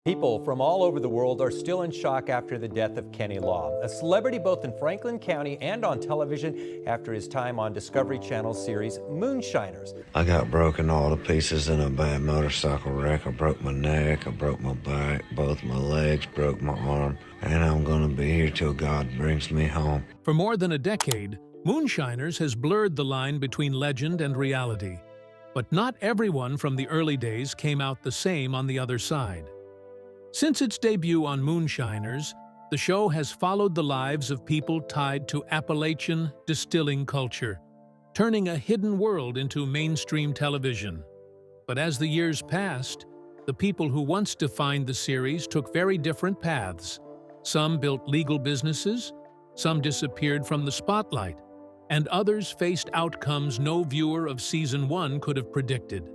People from all over the world are still in shock after the death of Kenny Law, a celebrity both in Franklin County and on television after his time on Discovery Channel's series Moonshiners. I got broken all to pieces in a bad motorcycle wreck. I broke my neck, I broke my back, both my legs, broke my arm, and I'm gonna be here till God brings me home. For more than a decade, Moonshiners has blurred the line between legend and reality. But not everyone from the early days came out the same on the other side. Since its debut on Moonshiners, the show has followed the lives of people tied to Appalachian distilling culture, turning a hidden world into mainstream television. But as the years passed, the people who once defined the series took very different paths. Some built legal businesses, some disappeared from the spotlight, and others faced outcomes no viewer of Season 1 could have predicted.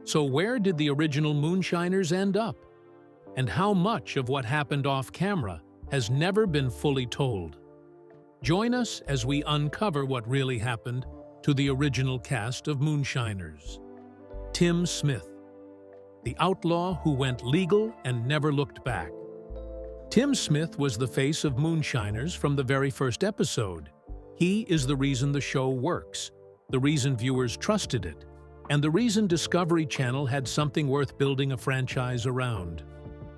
So where did the original Moonshiners end up? And how much of what happened off-camera has never been fully told? Join us as we uncover what really happened to the original cast of Moonshiners. Tim Smith, the outlaw who went legal and never looked back. Tim Smith was the face of Moonshiners from the very first episode. He is the reason the show works, the reason viewers trusted it, and the reason Discovery Channel had something worth building a franchise around.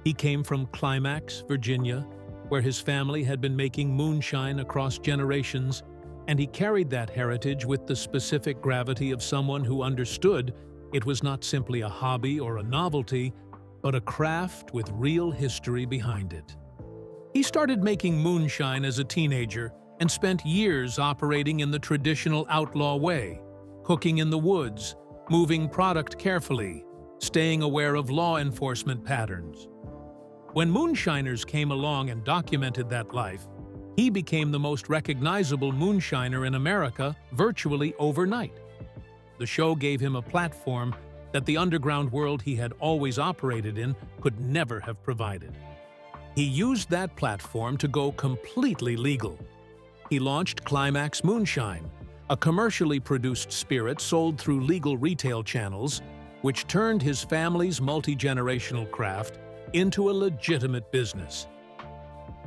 He came from Climax, Virginia, where his family had been making moonshine across generations, and he carried that heritage with the specific gravity of someone who understood it was not simply a hobby or a novelty, but a craft with real history behind it. He started making moonshine as a teenager and spent years operating in the traditional outlaw way, cooking in the woods, moving product carefully, staying aware of law enforcement patterns. When Moonshiners came along and documented that life, he became the most recognizable moonshiner in America virtually overnight. The show gave him a platform that the underground world he had always operated in could never have provided. He used that platform to go completely legal. He launched Climax Moonshine, a commercially produced spirit sold through legal retail channels, which turned his family's multi-generational craft into a legitimate business.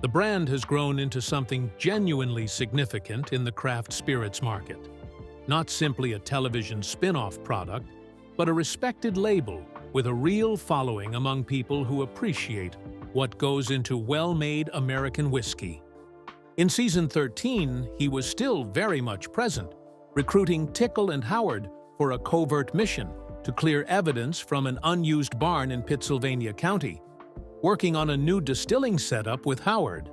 The brand has grown into something genuinely significant in the craft spirits market. Not simply a television spin-off product, but a respected label with a real following among people who appreciate what goes into well-made American whiskey. In Season 13, he was still very much present, recruiting Tickle and Howard for a covert mission to clear evidence from an unused barn in Pittsylvania County, working on a new distilling setup with Howard,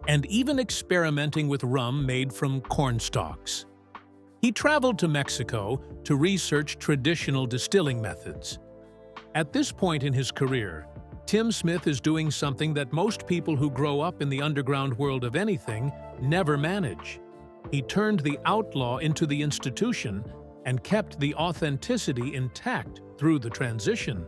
and even experimenting with rum made from corn stalks. He traveled to Mexico to research traditional distilling methods. At this point in his career, Tim Smith is doing something that most people who grow up in the underground world of anything never manage. He turned the outlaw into the institution and kept the authenticity intact through the transition.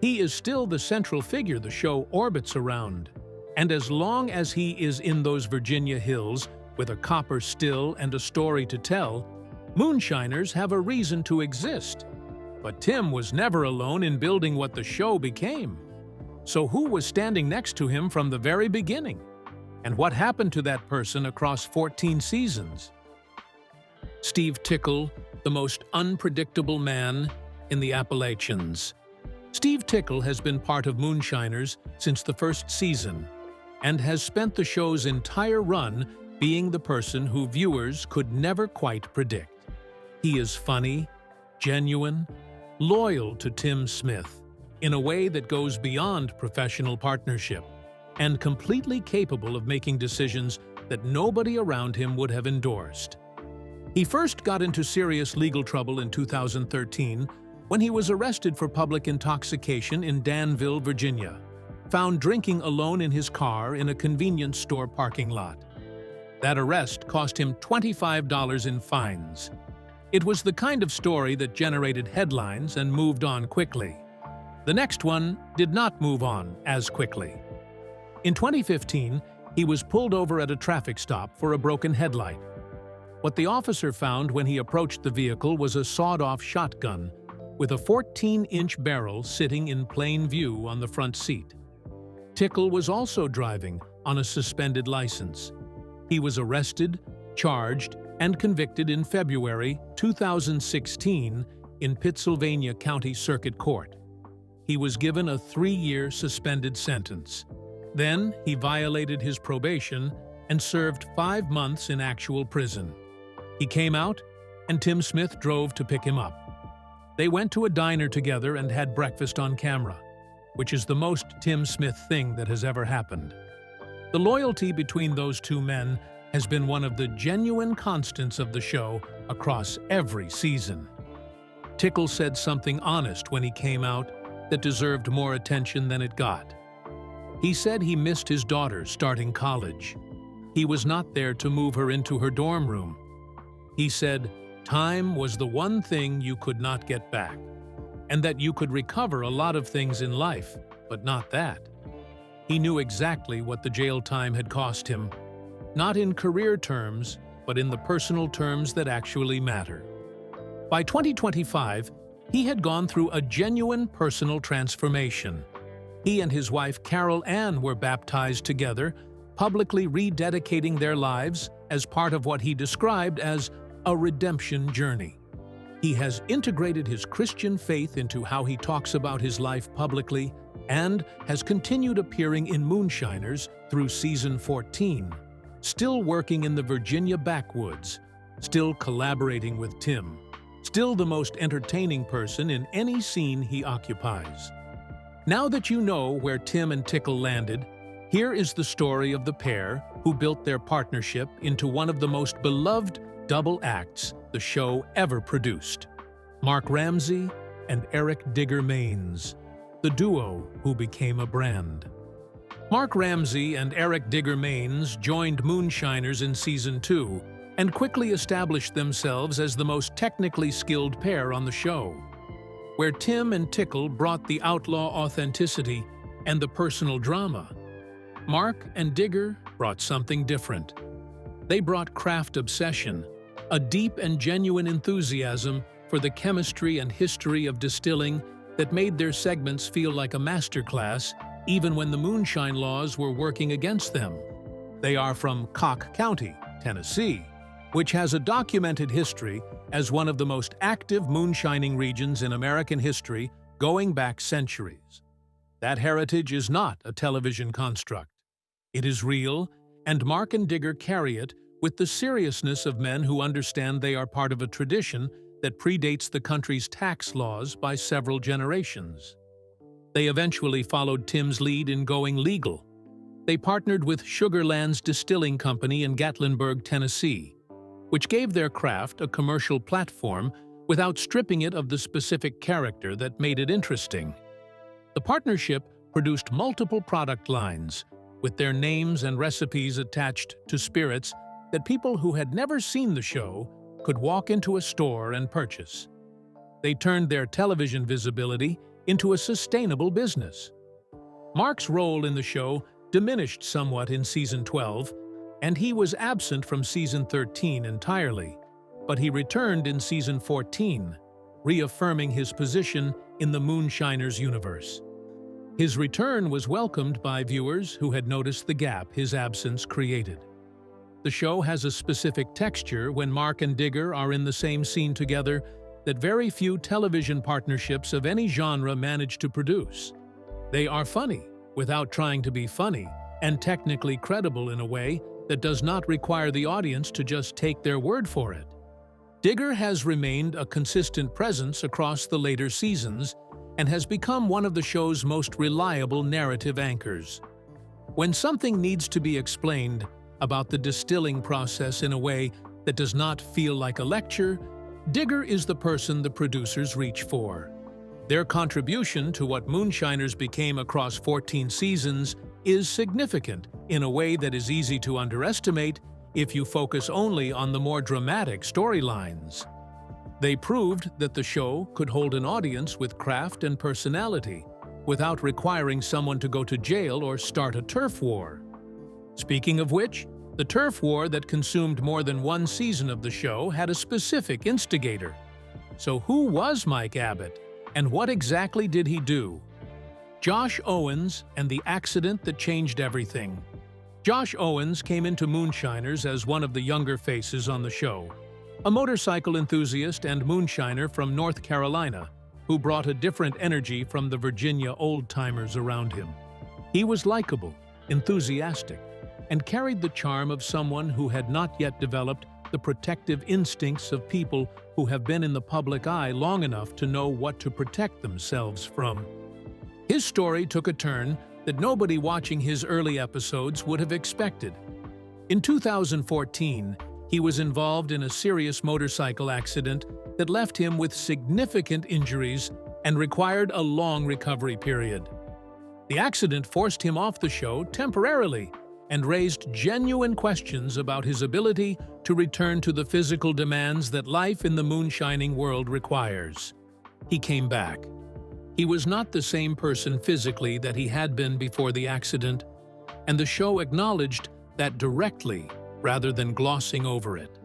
He is still the central figure the show orbits around, and as long as he is in those Virginia hills with a copper still and a story to tell, Moonshiners have a reason to exist. But Tim was never alone in building what the show became. So who was standing next to him from the very beginning? And what happened to that person across 14 seasons? Steve Tickle, the most unpredictable man in the Appalachians. Steve Tickle has been part of Moonshiners since the first season and has spent the show's entire run being the person who viewers could never quite predict. He is funny, genuine, loyal to Tim Smith in a way that goes beyond professional partnership, and completely capable of making decisions that nobody around him would have endorsed. He first got into serious legal trouble in 2013 when he was arrested for public intoxication in Danville, Virginia, found drinking alone in his car in a convenience store parking lot. That arrest cost him $25 in fines. It was the kind of story that generated headlines and moved on quickly. The next one did not move on as quickly. In 2015, he was pulled over at a traffic stop for a broken headlight. What the officer found when he approached the vehicle was a sawed-off shotgun with a 14-inch barrel sitting in plain view on the front seat. Tickle was also driving on a suspended license. He was arrested, charged, and convicted in February 2016 in Pittsylvania County Circuit Court. He was given a 3-year suspended sentence. Then he violated his probation and served 5 months in actual prison. He came out, and Tim Smith drove to pick him up. They went to a diner together and had breakfast on camera, which is the most Tim Smith thing that has ever happened. The loyalty between those two men has been one of the genuine constants of the show across every season. Tickle said something honest when he came out that deserved more attention than it got. He said he missed his daughter starting college. He was not there to move her into her dorm room. He said, time was the one thing you could not get back, and that you could recover a lot of things in life, but not that. He knew exactly what the jail time had cost him, not in career terms, but in the personal terms that actually matter. By 2025, he had gone through a genuine personal transformation. He and his wife Carol Ann were baptized together, publicly rededicating their lives as part of what he described as a redemption journey. He has integrated his Christian faith into how he talks about his life publicly and has continued appearing in Moonshiners through season 14, still working in the Virginia backwoods, still collaborating with Tim, still the most entertaining person in any scene he occupies. Now that you know where Tim and Tickle landed, here is the story of the pair who built their partnership into one of the most beloved double acts the show ever produced. Mark Ramsey and Eric Digger Maines, the duo who became a brand. Mark Ramsey and Eric Digger Maines joined Moonshiners in Season 2 and quickly established themselves as the most technically skilled pair on the show. Where Tim and Tickle brought the outlaw authenticity and the personal drama, Mark and Digger brought something different. They brought craft obsession, a deep and genuine enthusiasm for the chemistry and history of distilling that made their segments feel like a masterclass even when the moonshine laws were working against them. They are from Cock County, Tennessee, which has a documented history as one of the most active moonshining regions in American history going back centuries. That heritage is not a television construct. It is real, and Mark and Digger carry it with the seriousness of men who understand they are part of a tradition that predates the country's tax laws by several generations. They eventually followed Tim's lead in going legal. They partnered with Sugarland's Distilling Company in Gatlinburg, Tennessee, which gave their craft a commercial platform without stripping it of the specific character that made it interesting. The partnership produced multiple product lines, with their names and recipes attached to spirits that people who had never seen the show could walk into a store and purchase. They turned their television visibility into a sustainable business. Mark's role in the show diminished somewhat in Season 12, and he was absent from Season 13 entirely, but he returned in Season 14, reaffirming his position in the Moonshiners universe. His return was welcomed by viewers who had noticed the gap his absence created. The show has a specific texture when Mark and Digger are in the same scene together that very few television partnerships of any genre manage to produce. They are funny without trying to be funny, and technically credible in a way that does not require the audience to just take their word for it. Digger has remained a consistent presence across the later seasons and has become one of the show's most reliable narrative anchors. When something needs to be explained about the distilling process in a way that does not feel like a lecture, Digger is the person the producers reach for. Their contribution to what Moonshiners became across 14 seasons is significant in a way that is easy to underestimate if you focus only on the more dramatic storylines. They proved that the show could hold an audience with craft and personality without requiring someone to go to jail or start a turf war. Speaking of which, the turf war that consumed more than one season of the show had a specific instigator. So who was Mike Abbott, and what exactly did he do? Josh Owens and the accident that changed everything. Josh Owens came into Moonshiners as one of the younger faces on the show, a motorcycle enthusiast and moonshiner from North Carolina who brought a different energy from the Virginia old-timers around him. He was likable, enthusiastic, and carried the charm of someone who had not yet developed the protective instincts of people who have been in the public eye long enough to know what to protect themselves from. His story took a turn that nobody watching his early episodes would have expected. In 2014, he was involved in a serious motorcycle accident that left him with significant injuries and required a long recovery period. The accident forced him off the show temporarily and raised genuine questions about his ability to return to the physical demands that life in the moonshining world requires. He came back. He was not the same person physically that he had been before the accident, and the show acknowledged that directly rather than glossing over it.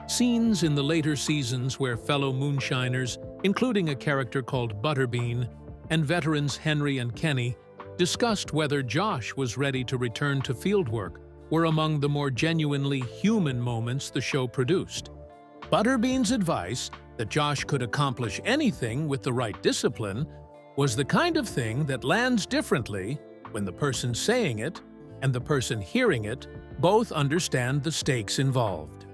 Scenes in the later seasons where fellow moonshiners, including a character called Butterbean, and veterans Henry and Kenny, discussed whether Josh was ready to return to fieldwork were among the more genuinely human moments the show produced. Butterbean's advice that Josh could accomplish anything with the right discipline was the kind of thing that lands differently when the person saying it and the person hearing it both understand the stakes involved.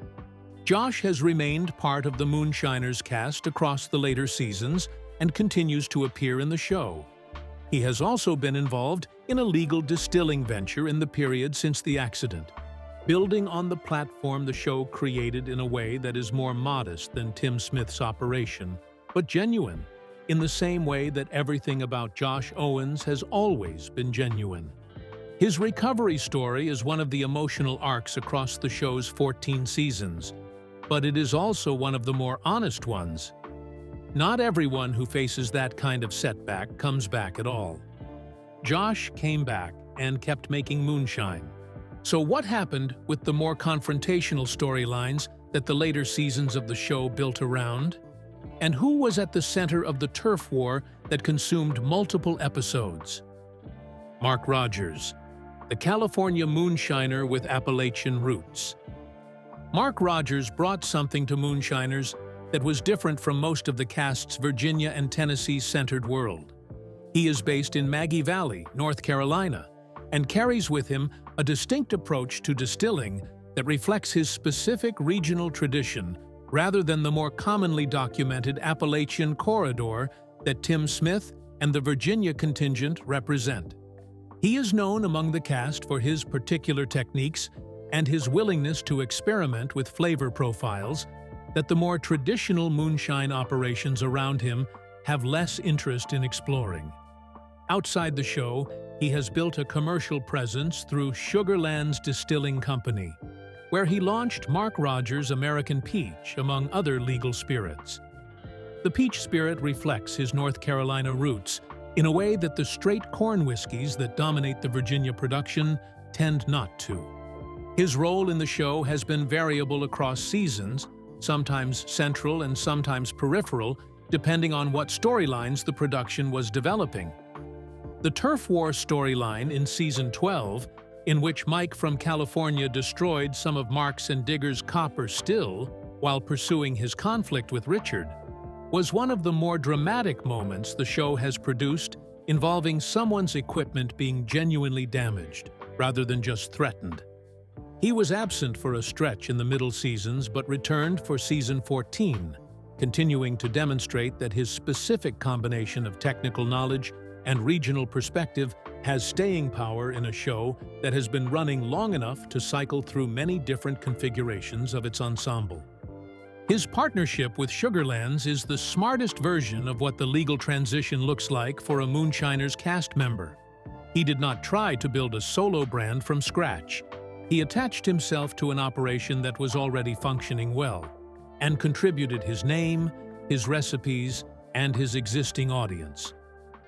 Josh has remained part of the Moonshiners cast across the later seasons and continues to appear in the show. He has also been involved in a legal distilling venture in the period since the accident, building on the platform the show created in a way that is more modest than Tim Smith's operation, but genuine, in the same way that everything about Josh Owens has always been genuine. His recovery story is one of the emotional arcs across the show's 14 seasons, but it is also one of the more honest ones. Not everyone who faces that kind of setback comes back at all. Josh came back and kept making moonshine. So what happened with the more confrontational storylines that the later seasons of the show built around? And who was at the center of the turf war that consumed multiple episodes? Mark Rogers, the California moonshiner with Appalachian roots. Mark Rogers brought something to Moonshiners that was different from most of the cast's Virginia and Tennessee-centered world. He is based in Maggie Valley, North Carolina, and carries with him a distinct approach to distilling that reflects his specific regional tradition rather than the more commonly documented Appalachian corridor that Tim Smith and the Virginia contingent represent. He is known among the cast for his particular techniques and his willingness to experiment with flavor profiles that the more traditional moonshine operations around him have less interest in exploring. Outside the show, he has built a commercial presence through Sugarland's Distilling Company, where he launched Mark Rogers' American Peach, among other legal spirits. The peach spirit reflects his North Carolina roots in a way that the straight corn whiskeys that dominate the Virginia production tend not to. His role in the show has been variable across seasons, sometimes central and sometimes peripheral, depending on what storylines the production was developing. The Turf War storyline in Season 12, in which Mike from California destroyed some of Mark's and Digger's copper still while pursuing his conflict with Richard, was one of the more dramatic moments the show has produced, involving someone's equipment being genuinely damaged, rather than just threatened. He was absent for a stretch in the middle seasons but returned for Season 14, continuing to demonstrate that his specific combination of technical knowledge and regional perspective has staying power in a show that has been running long enough to cycle through many different configurations of its ensemble. His partnership with Sugarlands is the smartest version of what the legal transition looks like for a Moonshiners cast member. He did not try to build a solo brand from scratch. He attached himself to an operation that was already functioning well, and contributed his name, his recipes, and his existing audience.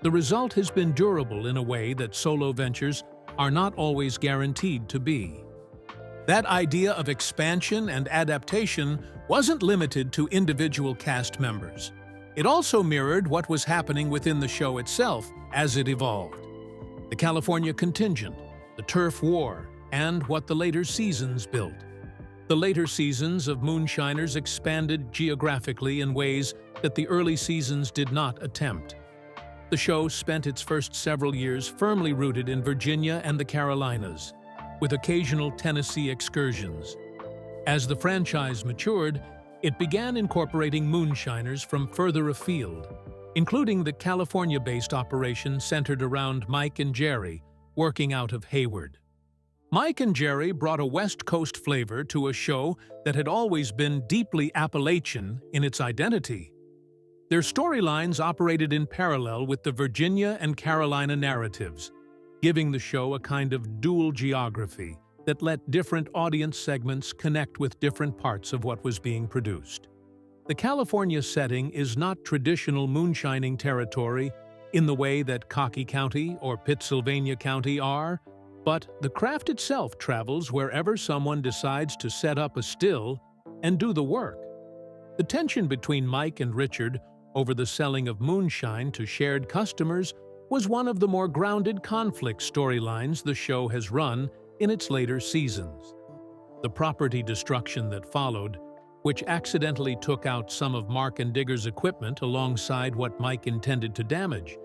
The result has been durable in a way that solo ventures are not always guaranteed to be. That idea of expansion and adaptation wasn't limited to individual cast members. It also mirrored what was happening within the show itself as it evolved. The California contingent, the turf war, and what the later seasons built. The later seasons of Moonshiners expanded geographically in ways that the early seasons did not attempt. The show spent its first several years firmly rooted in Virginia and the Carolinas, with occasional Tennessee excursions. As the franchise matured, it began incorporating Moonshiners from further afield, including the California-based operation centered around Mike and Jerry, working out of Hayward. Mike and Jerry brought a West Coast flavor to a show that had always been deeply Appalachian in its identity. Their storylines operated in parallel with the Virginia and Carolina narratives, giving the show a kind of dual geography that let different audience segments connect with different parts of what was being produced. The California setting is not traditional moonshining territory in the way that Cocky County or Pittsylvania County are, but the craft itself travels wherever someone decides to set up a still and do the work. The tension between Mike and Richard over the selling of moonshine to shared customers was one of the more grounded conflict storylines the show has run in its later seasons. The property destruction that followed, which accidentally took out some of Mark and Digger's equipment alongside what Mike intended to damage,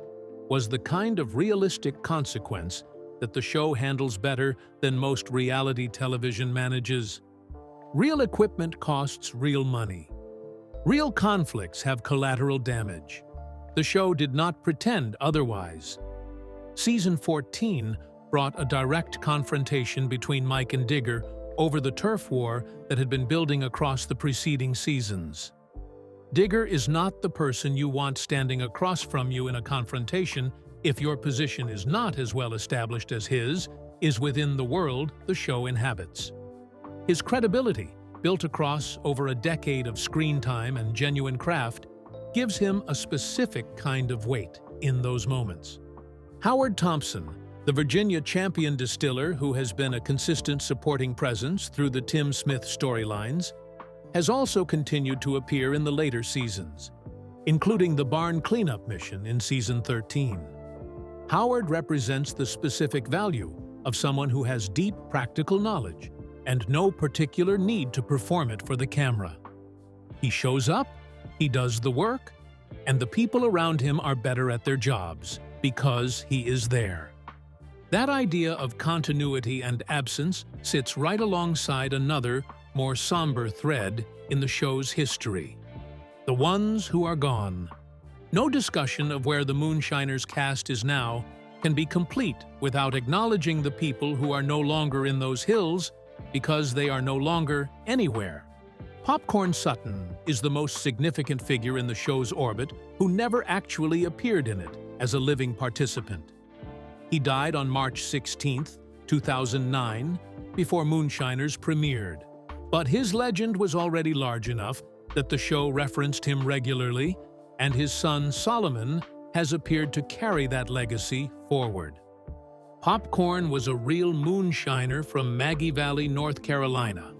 was the kind of realistic consequence that the show handles better than most reality television manages. Real equipment costs real money. Real conflicts have collateral damage. The show did not pretend otherwise. Season 14 brought a direct confrontation between Mike and Digger over the turf war that had been building across the preceding seasons. Digger is not the person you want standing across from you in a confrontation if your position is not as well established as his is within the world the show inhabits. His credibility, built across over a decade of screen time and genuine craft, gives him a specific kind of weight in those moments. Howard Thompson, the Virginia champion distiller who has been a consistent supporting presence through the Tim Smith storylines, has also continued to appear in the later seasons, including the barn cleanup mission in season 13. Howard represents the specific value of someone who has deep practical knowledge and no particular need to perform it for the camera. He shows up, he does the work, and the people around him are better at their jobs because he is there. That idea of continuity and absence sits right alongside another, more somber thread in the show's history: the ones who are gone. No discussion of where the Moonshiners cast is now can be complete without acknowledging the people who are no longer in those hills because they are no longer anywhere. Popcorn Sutton is the most significant figure in the show's orbit who never actually appeared in it as a living participant. He died on March 16, 2009, before Moonshiners premiered. But his legend was already large enough that the show referenced him regularly, and his son Solomon has appeared to carry that legacy forward. Popcorn was a real moonshiner from Maggie Valley, North Carolina,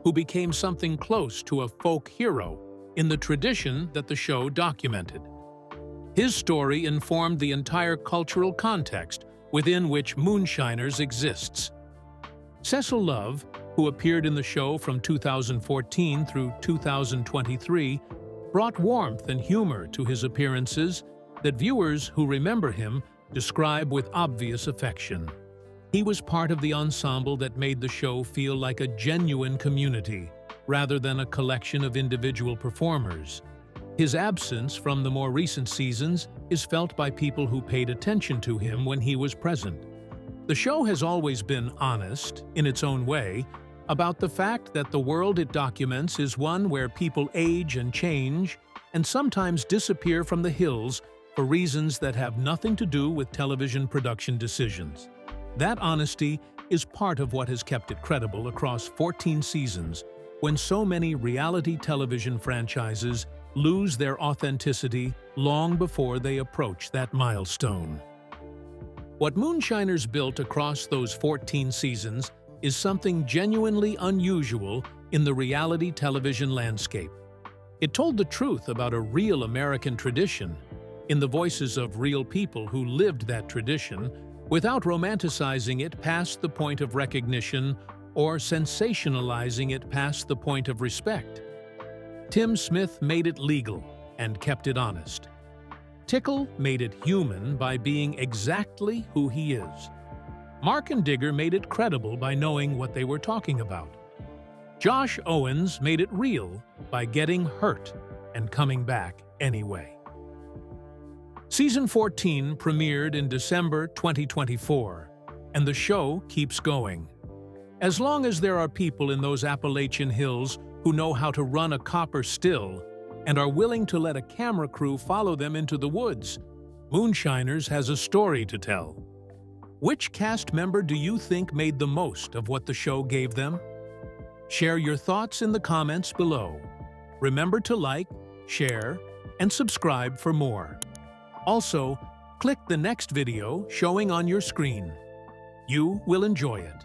who became something close to a folk hero in the tradition that the show documented. His story informed the entire cultural context within which Moonshiners exists. Cecil Love, who appeared in the show from 2014 through 2023, brought warmth and humor to his appearances that viewers who remember him describe with obvious affection. He was part of the ensemble that made the show feel like a genuine community, rather than a collection of individual performers. His absence from the more recent seasons is felt by people who paid attention to him when he was present. The show has always been honest, in its own way, about the fact that the world it documents is one where people age and change, and sometimes disappear from the hills for reasons that have nothing to do with television production decisions. That honesty is part of what has kept it credible across 14 seasons, when so many reality television franchises lose their authenticity long before they approach that milestone. What Moonshiners built across those 14 seasons is something genuinely unusual in the reality television landscape. It told the truth about a real American tradition, in the voices of real people who lived that tradition, without romanticizing it past the point of recognition or sensationalizing it past the point of respect. Tim Smith made it legal and kept it honest. Tickle made it human by being exactly who he is. Mark and Digger made it credible by knowing what they were talking about. Josh Owens made it real by getting hurt and coming back anyway. Season 14 premiered in December 2024, and the show keeps going. As long as there are people in those Appalachian hills who know how to run a copper still and are willing to let a camera crew follow them into the woods, Moonshiners has a story to tell. Which cast member do you think made the most of what the show gave them? Share your thoughts in the comments below. Remember to like, share, and subscribe for more. Also, click the next video showing on your screen. You will enjoy it.